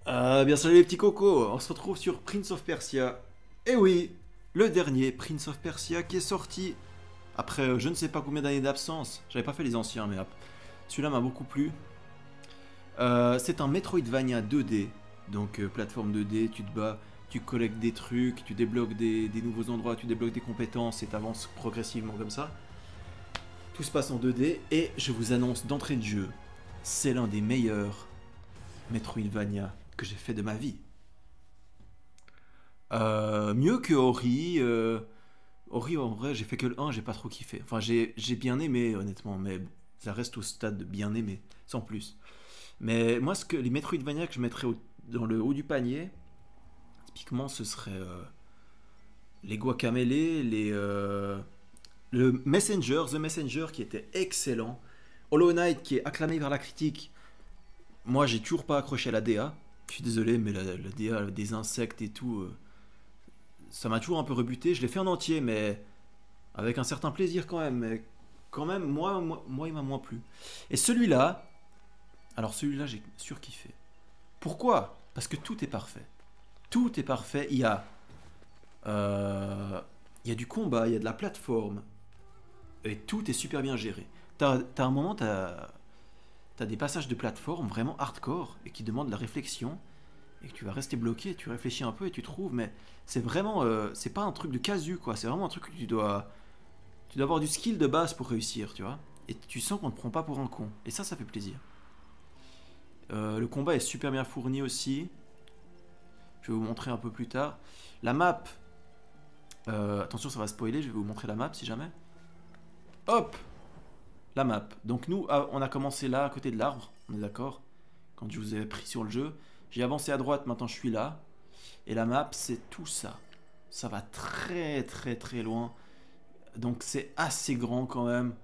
Bien salut les petits cocos, on se retrouve sur Prince of Persia. Et oui, le dernier Prince of Persia qui est sorti après je ne sais pas combien d'années d'absence. J'avais pas fait les anciens, mais celui-là m'a beaucoup plu. C'est un Metroidvania 2D, donc plateforme 2D, tu te bats, tu collectes des trucs, tu débloques des nouveaux endroits, tu débloques des compétences et t'avances progressivement comme ça. Tout se passe en 2D et je vous annonce d'entrée de jeu, c'est l'un des meilleurs Metroidvania que j'ai fait de ma vie. Mieux que Ori. Ori, en vrai, j'ai fait que le 1, j'ai pas trop kiffé. Enfin, j'ai bien aimé, honnêtement, mais bon, ça reste au stade de bien aimé, sans plus. Mais moi, les Metroidvania que je mettrais dans le haut du panier, typiquement, ce serait les Guacamelee, le Messenger, The Messenger, qui était excellent. Hollow Knight, qui est acclamé par la critique. Moi, j'ai toujours pas accroché à la DA. Je suis désolé, mais la DA, des insectes et tout, ça m'a toujours un peu rebuté. Je l'ai fait en entier, mais avec un certain plaisir quand même. Mais quand même, moi il m'a moins plu. Et celui-là, alors celui-là, j'ai surkiffé. Pourquoi? Parce que tout est parfait. Tout est parfait. Il y a du combat, il y a de la plateforme. Et tout est super bien géré. T'as un moment, t'as des passages de plateforme vraiment hardcore et qui demandent de la réflexion. Et que tu vas rester bloqué, tu réfléchis un peu et tu trouves, mais c'est vraiment, c'est pas un truc de casu quoi, c'est vraiment un truc que tu dois avoir du skill de base pour réussir, tu vois. Et tu sens qu'on te prend pas pour un con, et ça fait plaisir. Le combat est super bien fourni aussi, je vais vous montrer un peu plus tard. La map, attention ça va spoiler, je vais vous montrer la map si jamais. Hop, la map. Donc nous, on a commencé là, à côté de l'arbre, on est d'accord. Quand je vous ai pris sur le jeu, j'ai avancé à droite, maintenant je suis là. Et la map, c'est tout ça. Ça va très très très loin. Donc c'est assez grand quand même.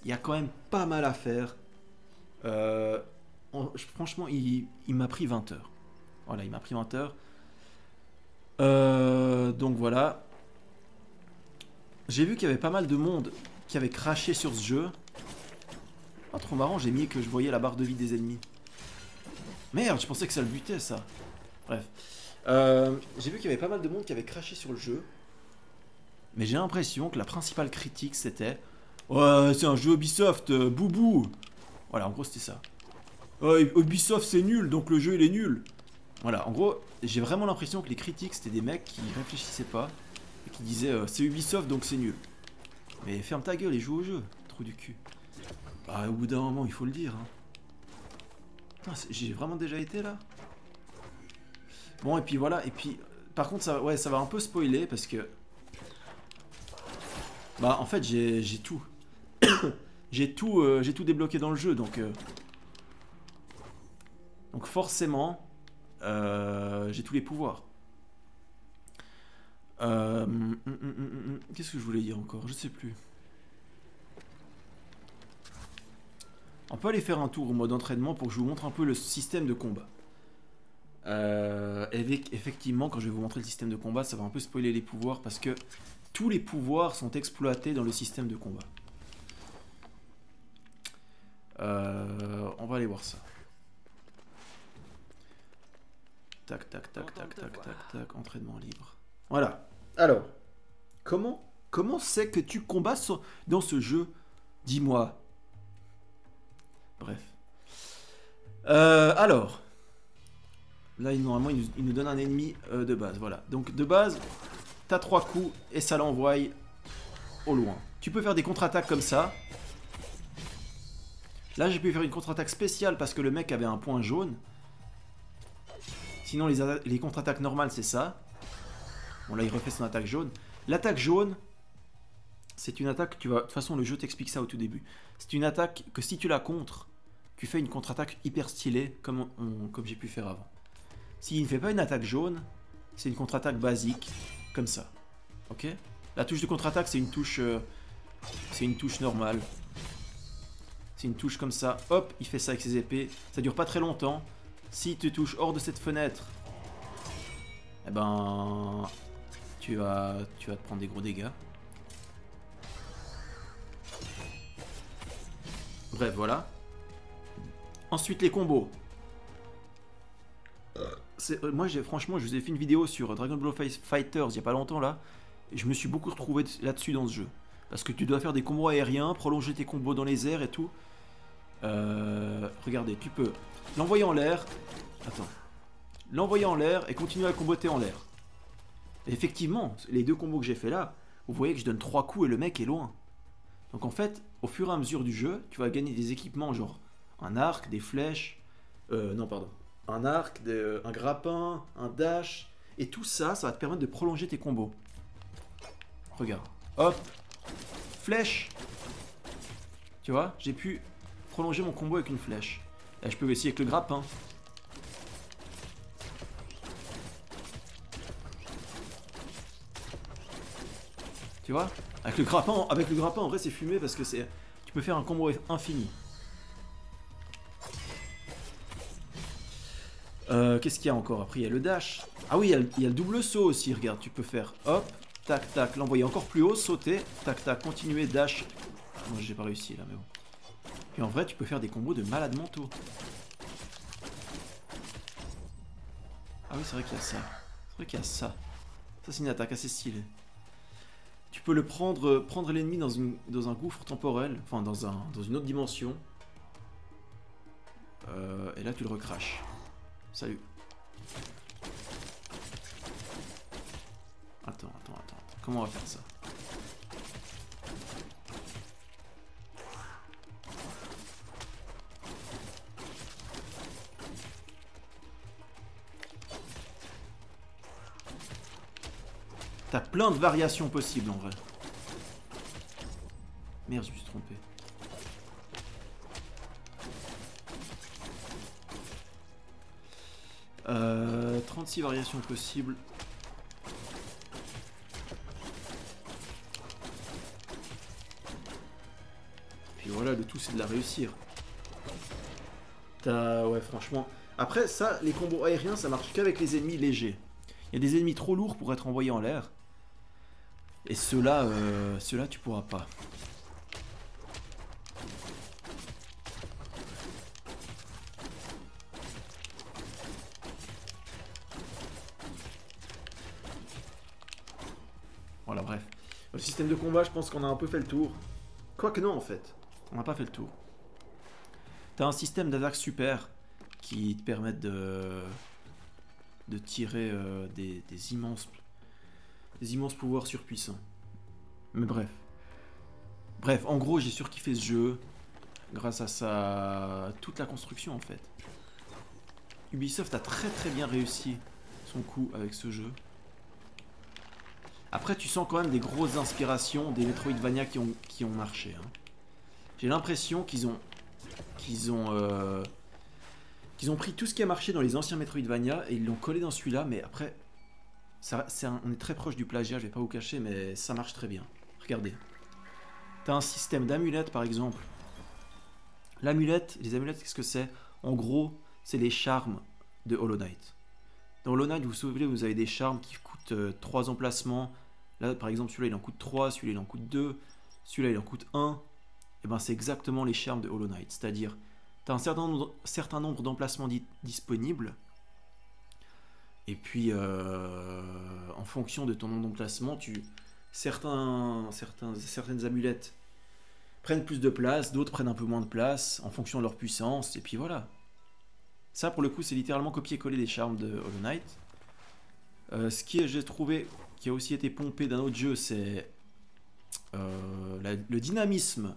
Il y a quand même pas mal à faire. Franchement, il m'a pris 20 heures. Voilà, il m'a pris 20 heures. Donc voilà. J'ai vu qu'il y avait pas mal de monde qui avait craché sur ce jeu. Ah, trop marrant, j'ai mis que je voyais la barre de vie des ennemis. Merde, je pensais que ça le butait ça. Bref. J'ai vu qu'il y avait pas mal de monde qui avait craché sur le jeu. Mais j'ai l'impression que la principale critique c'était: ouais, c'est un jeu Ubisoft, boubou. Voilà, en gros c'était ça. Ouais, Ubisoft c'est nul, donc le jeu il est nul. Voilà, en gros, j'ai vraiment l'impression que les critiques c'était des mecs qui réfléchissaient pas et qui disaient c'est Ubisoft donc c'est nul. Mais ferme ta gueule et joue au jeu, trou du cul. Bah, au bout d'un moment, il faut le dire. Hein. Putain, j'ai vraiment déjà été là. Bon, et puis voilà, et puis par contre, ça, ouais, ça va un peu spoiler parce que. Bah, en fait, j'ai tout. j'ai tout débloqué dans le jeu, donc forcément, j'ai tous les pouvoirs. Qu'est-ce que je voulais dire encore? Je sais plus. On peut aller faire un tour au mode entraînement pour que je vous montre un peu le système de combat. Effectivement, quand je vais vous montrer le système de combat, ça va un peu spoiler les pouvoirs parce que tous les pouvoirs sont exploités dans le système de combat. On va aller voir ça. Tac, tac, tac, tac, tac, tac, tac, entraînement libre. Voilà. Alors, comment c'est que tu combats dans ce jeu? Dis-moi. Bref. Alors, là, normalement, il nous donne un ennemi de base. Voilà. Donc, de base, t'as 3 coups et ça l'envoie au loin. Tu peux faire des contre-attaques comme ça. Là, j'ai pu faire une contre-attaque spéciale parce que le mec avait un point jaune. Sinon, les contre-attaques normales, c'est ça. Bon, là, il refait son attaque jaune. L'attaque jaune, c'est une attaque, tu vas... De toute façon, le jeu t'explique ça au tout début. C'est une attaque que si tu la contres, tu fais une contre-attaque hyper stylée, comme j'ai pu faire avant. S'il ne fait pas une attaque jaune, c'est une contre-attaque basique, comme ça. Ok? La touche de contre-attaque, c'est une touche normale. C'est une touche comme ça. Hop, il fait ça avec ses épées. Ça dure pas très longtemps. Si tu touches hors de cette fenêtre, eh ben, tu vas te prendre des gros dégâts. Bref, voilà. Ensuite, les combos. Moi, franchement, je vous ai fait une vidéo sur Dragon Ball Fighters il y a pas longtemps là. Et je me suis beaucoup retrouvé là-dessus dans ce jeu. Parce que tu dois faire des combos aériens, prolonger tes combos dans les airs et tout. Regardez, tu peux l'envoyer en l'air. Attends. L'envoyer en l'air et continuer à comboter en l'air. Et effectivement, les deux combos que j'ai fait là, vous voyez que je donne 3 coups et le mec est loin. Donc en fait, au fur et à mesure du jeu, tu vas gagner des équipements genre un arc, des flèches, non pardon, un arc, un grappin, un dash, et tout ça, ça va te permettre de prolonger tes combos. Regarde, hop, flèche. Tu vois, j'ai pu prolonger mon combo avec une flèche. Là, je peux essayer avec le grappin. Tu vois, avec le grappin en vrai c'est fumé parce que tu peux faire un combo infini. Qu'est-ce qu'il y a encore? Après il y a le dash. Ah oui, il y a le double saut aussi, regarde, tu peux faire hop, tac tac, l'envoyer encore plus haut, sauter, tac tac, continuer, dash. Moi j'ai pas réussi là mais bon. Et en vrai tu peux faire des combos de malades mentaux. Ah oui c'est vrai qu'il y a ça. C'est vrai qu'il y a ça. Ça c'est une attaque assez stylée. Tu peux le prendre l'ennemi dans un gouffre temporel, enfin dans une autre dimension. Et là tu le recraches. Salut. Attends. Comment on va faire ça? T'as plein de variations possibles en vrai. Merde, je me suis trompé. Euh, 36 variations possibles. Puis voilà, le tout c'est de la réussir. Ouais, franchement. Après, ça, les combos aériens, ça marche qu'avec les ennemis légers. Il y a des ennemis trop lourds pour être envoyés en l'air. Et ceux-là, tu pourras pas. Voilà, bref. Le système de combat, je pense qu'on a un peu fait le tour. Quoique non, en fait. On n'a pas fait le tour. T'as un système d'attaque super qui te permet de tirer des immenses pouvoirs surpuissants. Mais bref. Bref, en gros, j'ai surkiffé ce jeu grâce à toute la construction en fait. Ubisoft a très bien réussi son coup avec ce jeu. Après, tu sens quand même des grosses inspirations des Metroidvania qui ont marché. Hein. J'ai l'impression qu'ils ont pris tout ce qui a marché dans les anciens Metroidvania et ils l'ont collé dans celui-là, mais après, on est très proche du plagiat, je vais pas vous cacher, mais ça marche très bien. Regardez. T'as un système d'amulettes par exemple. Les amulettes, qu'est-ce que c'est? En gros, c'est les charmes de Hollow Knight. Dans Hollow Knight, vous vous souvenez, vous avez des charmes qui coûtent 3 emplacements. Là, par exemple, celui-là, il en coûte 3, celui-là, il en coûte 2, celui-là, il en coûte 1. Et ben, c'est exactement les charmes de Hollow Knight. C'est-à-dire, tu as un certain nombre d'emplacements disponibles. Et puis, en fonction de ton nombre d'emplacements, certaines amulettes prennent plus de place, d'autres prennent un peu moins de place, en fonction de leur puissance. Et puis voilà. Ça, pour le coup, c'est littéralement copier-coller des charmes de Hollow Knight. Ce que j'ai trouvé qui a aussi été pompé d'un autre jeu, c'est le dynamisme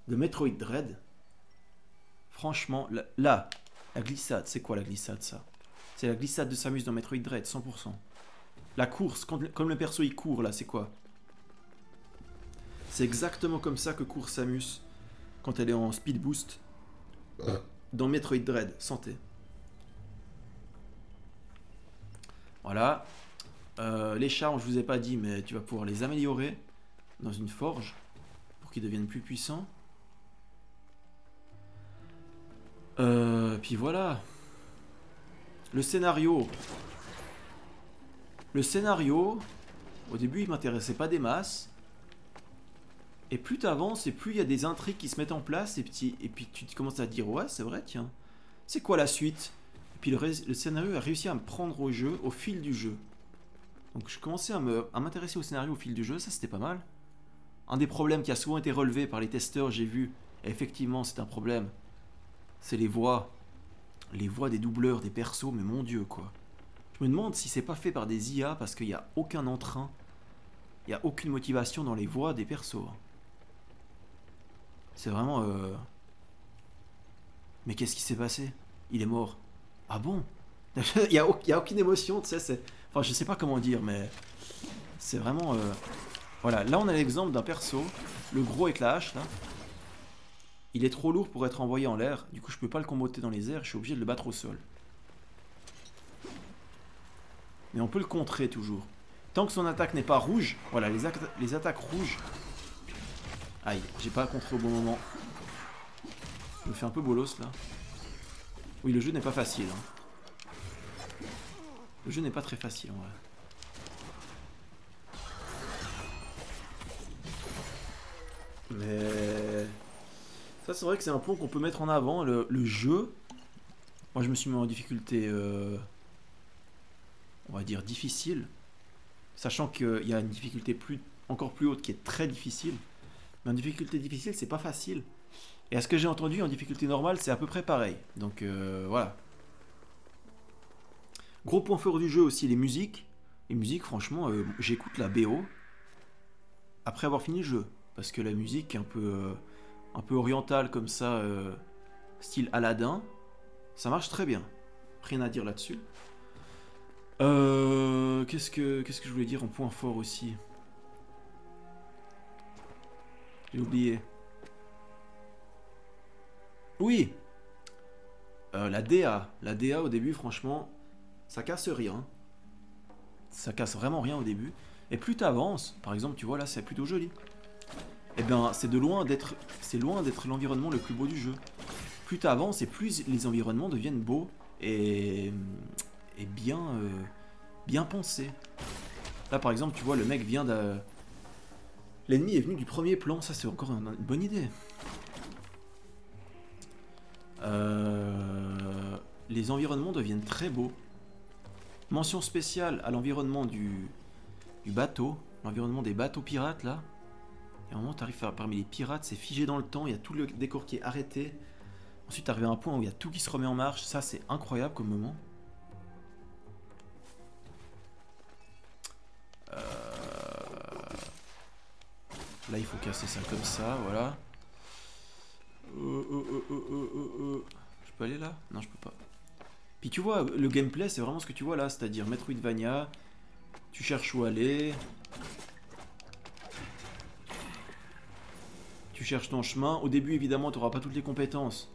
de Metroid Dread. Franchement, la glissade, c'est quoi la glissade ça? C'est la glissade de Samus dans Metroid Dread, 100%. La course, comme le perso il court là, c'est quoi? C'est exactement comme ça que court Samus quand elle est en speed boost dans Metroid Dread, santé. Voilà. Les charmes, je vous ai pas dit, mais tu vas pouvoir les améliorer dans une forge pour qu'ils deviennent plus puissants. Puis voilà. Le scénario, au début, il m'intéressait pas des masses. Et plus tu avances, et plus il y a des intrigues qui se mettent en place, et puis tu commences à te dire, ouais, c'est vrai, tiens. C'est quoi la suite? Et Puis le scénario a réussi à me prendre au jeu au fil du jeu. Donc je commençais à m'intéresser au scénario au fil du jeu, ça c'était pas mal. Un des problèmes qui a souvent été relevé par les testeurs, j'ai vu, et effectivement c'est un problème, c'est les voix. Les voix des doubleurs, des persos, mais mon dieu quoi. Je me demande si c'est pas fait par des IA parce qu'il n'y a aucun entrain, il n'y a aucune motivation dans les voix des persos. C'est vraiment... Mais qu'est-ce qui s'est passé? Il est mort. Ah bon? Il n'y a aucune émotion, tu sais, enfin je sais pas comment dire, mais... C'est vraiment... Voilà, là on a l'exemple d'un perso, le gros avec la hache là. Il est trop lourd pour être envoyé en l'air, du coup je peux pas le comboter dans les airs, je suis obligé de le battre au sol. Mais on peut le contrer toujours. Tant que son attaque n'est pas rouge, voilà, les attaques rouges... Aïe, j'ai pas contré au bon moment. Je me fais un peu bolos là. Oui, le jeu n'est pas facile. Hein. Le jeu n'est pas très facile en vrai. Mais... Ça c'est vrai que c'est un point qu'on peut mettre en avant, le jeu. Moi je me suis mis en difficulté, on va dire difficile. Sachant qu'il y a une difficulté encore plus haute qui est très difficile. Mais en difficulté difficile c'est pas facile. Et à ce que j'ai entendu en difficulté normale c'est à peu près pareil. Donc voilà. Gros point fort du jeu aussi les musiques. Les musiques franchement j'écoute la BO après avoir fini le jeu. Parce que la musique est un peu orientale comme ça, style Aladdin, ça marche très bien. Rien à dire là-dessus. Qu'est-ce que je voulais dire en point fort aussi? J'ai oublié. Oui, la DA. La DA au début, franchement, ça casse rien. Ça casse vraiment rien au début. Et plus t'avances, par exemple, tu vois là, c'est plutôt joli. Eh bien, c'est loin d'être l'environnement le plus beau du jeu. Plus tu avances et plus les environnements deviennent beaux et bien pensés. Là, par exemple, tu vois, le mec vient de... L'ennemi est venu du premier plan, ça c'est encore une bonne idée. Les environnements deviennent très beaux. Mention spéciale à l'environnement du bateau, l'environnement des bateaux pirates là. Et à un moment, tu arrives parmi les pirates, c'est figé dans le temps, il y a tout le décor qui est arrêté. Ensuite, tu arrives à un point où il y a tout qui se remet en marche. Ça, c'est incroyable comme moment. Là, il faut casser ça comme ça, voilà. Je peux aller là? Non, je peux pas. Puis tu vois, le gameplay, c'est vraiment ce que tu vois là, c'est-à-dire Metroidvania. Tu cherches où aller. Tu cherches ton chemin. Au début, évidemment, tu n'auras pas toutes les compétences.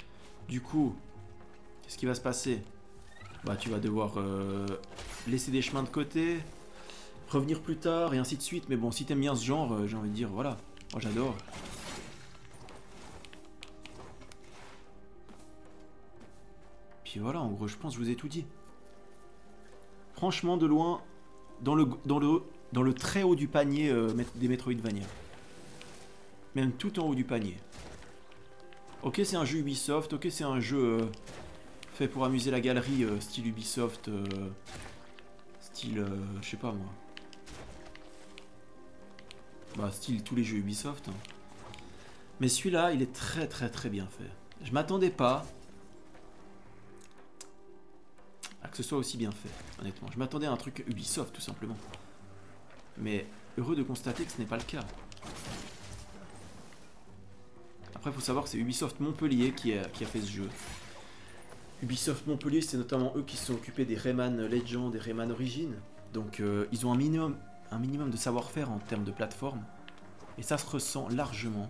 Du coup, qu'est-ce qui va se passer? Bah, tu vas devoir laisser des chemins de côté, revenir plus tard, et ainsi de suite. Mais bon, si t'aimes bien ce genre, j'ai envie de dire, voilà. Moi, j'adore. Puis voilà, en gros, je pense que je vous ai tout dit. Franchement, de loin, dans le très haut du panier des Metroidvania. Même tout en haut du panier. Ok, c'est un jeu Ubisoft, ok, c'est un jeu fait pour amuser la galerie, style Ubisoft, style, je sais pas moi. Bah, style tous les jeux Ubisoft. Hein. Mais celui-là, il est très très très bien fait. Je m'attendais pas à que ce soit aussi bien fait, honnêtement. Je m'attendais à un truc Ubisoft, tout simplement. Mais heureux de constater que ce n'est pas le cas. Après, il faut savoir que c'est Ubisoft Montpellier qui a fait ce jeu. Ubisoft Montpellier, c'est notamment eux qui se sont occupés des Rayman Legends, des Rayman Origins. Donc, ils ont un minimum de savoir-faire en termes de plateforme. Et ça se ressent largement.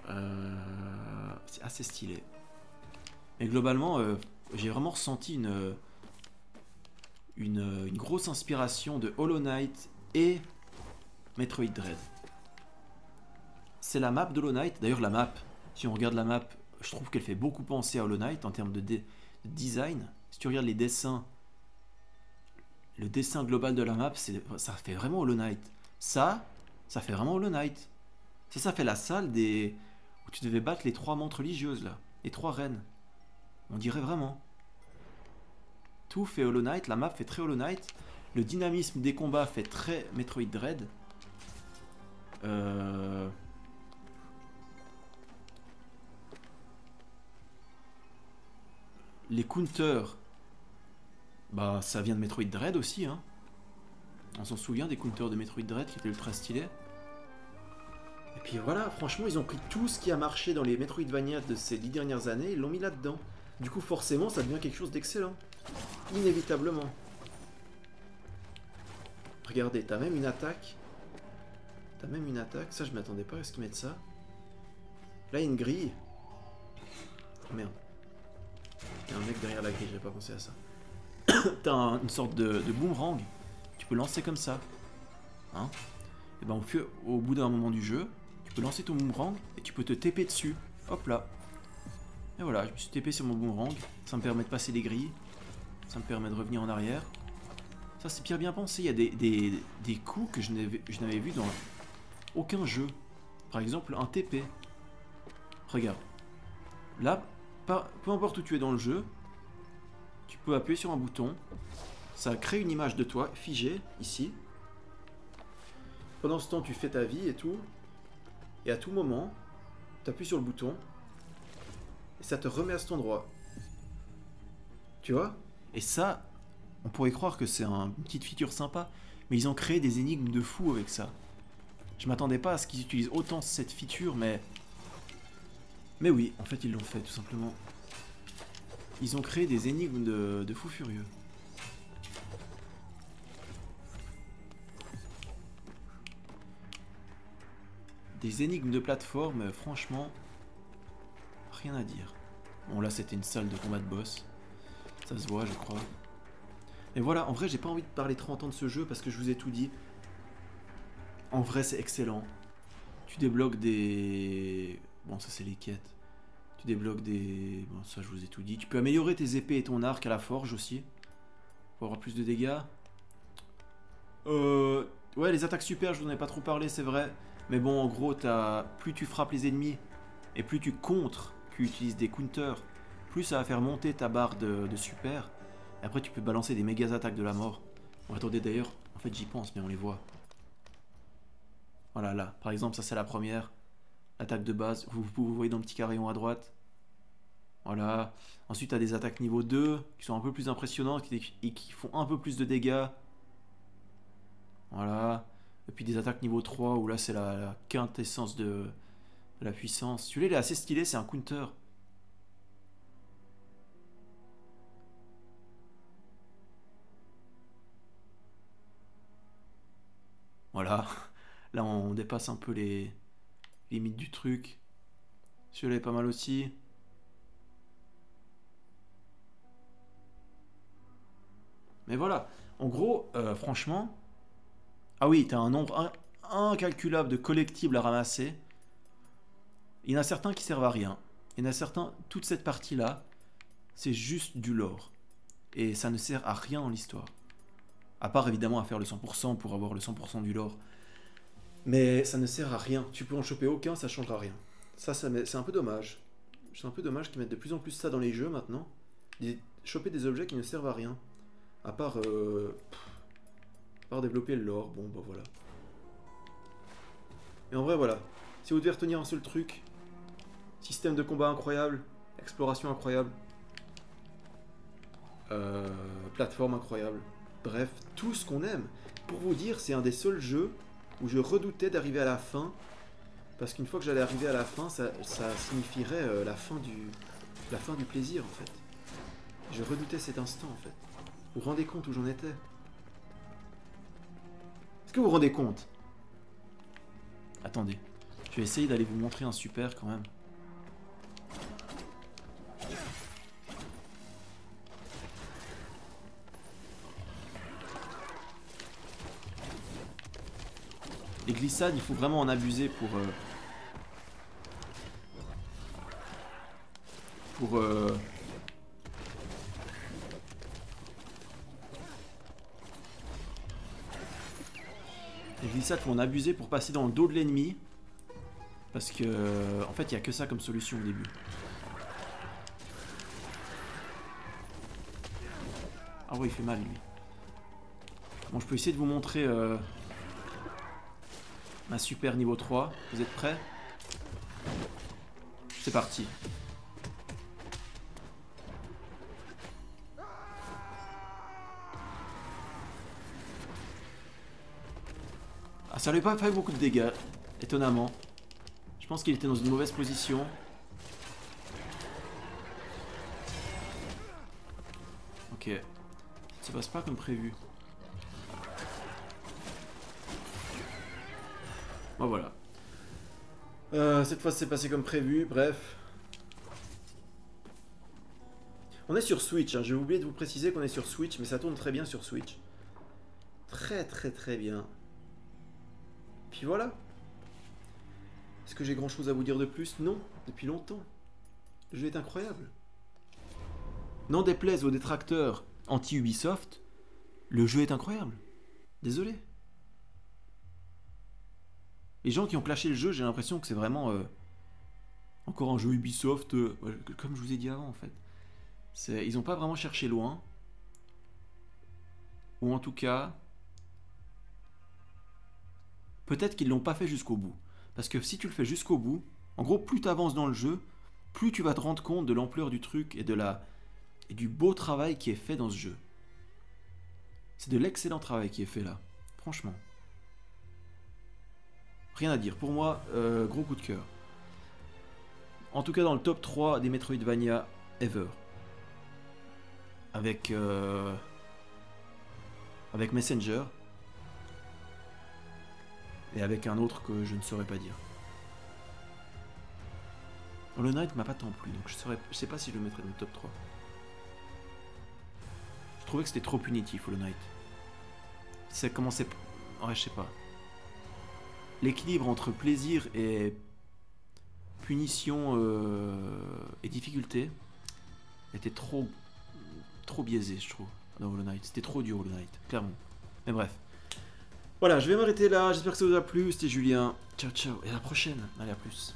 C'est assez stylé. Mais globalement, j'ai vraiment ressenti une grosse inspiration de Hollow Knight et Metroid Dread. C'est la map d'Hollow Knight. D'ailleurs, la map, si on regarde la map, je trouve qu'elle fait beaucoup penser à Hollow Knight en termes de design. Si tu regardes les dessins, le dessin global de la map, ça fait vraiment Hollow Knight. Ça fait vraiment Hollow Knight. Ça fait la salle où tu devais battre les 3 montres religieuses, là. Les 3 reines. On dirait vraiment. Tout fait Hollow Knight, la map fait très Hollow Knight. Le dynamisme des combats fait très Metroid Dread. Les counters, bah ça vient de Metroid Dread aussi, hein. On s'en souvient des counters de Metroid Dread qui étaient ultra stylés. Et puis voilà, franchement, ils ont pris tout ce qui a marché dans les Metroidvania de ces 10 dernières années et l'ont mis là-dedans. Du coup, forcément, ça devient quelque chose d'excellent. Inévitablement. Regardez, t'as même une attaque. T'as même une attaque. Ça, je m'attendais pas à ce qu'ils mettent ça. Là, il y a une grille. Oh merde. Il y a un mec derrière la grille, j'avais pas pensé à ça. T'as une sorte de boomerang. Tu peux lancer comme ça. Hein? Et ben, au bout d'un moment du jeu, tu peux lancer ton boomerang et tu peux te TP dessus. Hop là. Et voilà, je me suis TP sur mon boomerang. Ça me permet de passer les grilles. Ça me permet de revenir en arrière. Ça, c'est bien pensé. Il y a des coups que je n'avais vu dans aucun jeu. Par exemple, un TP. Regarde. Là, peu importe où tu es dans le jeu, tu peux appuyer sur un bouton. Ça crée une image de toi figée, ici. Pendant ce temps, tu fais ta vie et tout. Et à tout moment, tu appuies sur le bouton. Et ça te remet à cet endroit. Tu vois? Et ça, on pourrait croire que c'est une petite feature sympa. Mais ils ont créé des énigmes de fou avec ça. Je m'attendais pas à ce qu'ils utilisent autant cette feature, mais... Mais oui, en fait, ils l'ont fait, tout simplement. Ils ont créé des énigmes de fou furieux. Des énigmes de plateforme, franchement, rien à dire. Bon, là, c'était une salle de combat de boss. Ça se voit, je crois. Mais voilà, en vrai, j'ai pas envie de parler trop longtemps de ce jeu parce que je vous ai tout dit. En vrai, c'est excellent. Tu débloques des... Bon, ça, c'est les quêtes. Tu débloques des... Bon, ça, je vous ai tout dit. Tu peux améliorer tes épées et ton arc à la forge aussi. Pour avoir plus de dégâts. Ouais, les attaques super, je vous en ai pas trop parlé, c'est vrai. Mais bon, en gros, plus tu frappes les ennemis et plus tu contres, qui utilisent des counters, plus ça va faire monter ta barre de super. Et après, tu peux balancer des méga attaques de la mort. Bon, attendez, d'ailleurs, en fait, j'y pense, mais on les voit. Voilà, là. Par exemple, ça, c'est la première. Attaque de base. Vous voyez dans le petit carillon à droite. Voilà. Ensuite, tu as des attaques niveau 2 qui sont un peu plus impressionnantes et qui font un peu plus de dégâts. Voilà. Et puis des attaques niveau 3 où là c'est la quintessence de la puissance. Celui-là il est assez stylé, c'est un counter. Voilà. Là on dépasse un peu les limites du truc. Celui-là est pas mal aussi. Mais voilà. En gros, franchement... Ah oui, t'as un nombre incalculable de collectibles à ramasser. Il y en a certains qui servent à rien. Il y en a certains, toute cette partie-là, c'est juste du lore. Et ça ne sert à rien dans l'histoire. À part évidemment à faire le 100% pour avoir le 100% du lore. Mais ça ne sert à rien. Tu peux en choper aucun, ça changera rien. Ça c'est un peu dommage. C'est un peu dommage qu'ils mettent de plus en plus ça dans les jeux maintenant. Choper des objets qui ne servent à rien. À part développer le lore, bon bah voilà. Mais en vrai voilà, si vous devez retenir un seul truc, système de combat incroyable, exploration incroyable, plateforme incroyable, bref, tout ce qu'on aime. Pour vous dire, c'est un des seuls jeux où je redoutais d'arriver à la fin, parce qu'une fois que j'allais arriver à la fin, ça signifierait la fin du plaisir en fait. Je redoutais cet instant en fait. Vous vous rendez compte où j'en étais ? Est-ce que vous vous rendez compte? Attendez, je vais essayer d'aller vous montrer un super quand même. Les glissades, il faut vraiment en abuser pour les glissades, il faut en abuser pour passer dans le dos de l'ennemi. Parce que, en fait, il n'y a que ça comme solution au début. Ah ouais, il fait mal lui. Bon, je peux essayer de vous montrer ma super niveau 3. Vous êtes prêts? C'est parti. Ah, ça lui a pas fait beaucoup de dégâts, étonnamment. Je pense qu'il était dans une mauvaise position. Ok. Ça se passe pas comme prévu. Bon voilà. Cette fois c'est passé comme prévu, bref. On est sur Switch, hein. J'ai oublié de vous préciser qu'on est sur Switch, mais ça tourne très bien sur Switch. Très très très bien. Puis voilà. Est-ce que j'ai grand chose à vous dire de plus? Non, depuis longtemps. Le jeu est incroyable. N'en déplaise aux détracteurs anti-Ubisoft, le jeu est incroyable. Désolé. Les gens qui ont clashé le jeu, j'ai l'impression que c'est vraiment encore un jeu Ubisoft, comme je vous ai dit avant en fait. Ils n'ont pas vraiment cherché loin. Ou en tout cas, peut-être qu'ils l'ont pas fait jusqu'au bout. Parce que si tu le fais jusqu'au bout, en gros, plus tu avances dans le jeu, plus tu vas te rendre compte de l'ampleur du truc et du beau travail qui est fait dans ce jeu. C'est de l'excellent travail qui est fait là, franchement. Rien à dire. Pour moi, gros coup de cœur. En tout cas, dans le top 3 des Metroidvania ever. Avec Messenger. Et avec un autre que je ne saurais pas dire. Hollow Knight m'a pas tant plu, donc je sais pas si je le mettrais dans le top 3. Je trouvais que c'était trop punitif, Hollow Knight. Ça commençait... Ouais, je sais pas. L'équilibre entre plaisir et punition et difficulté était trop biaisé, je trouve, dans Hollow Knight. C'était trop dur, Hollow Knight, clairement. Mais bref. Voilà, je vais m'arrêter là. J'espère que ça vous a plu. C'était Julien. Ciao, ciao. Et à la prochaine. Allez, à plus.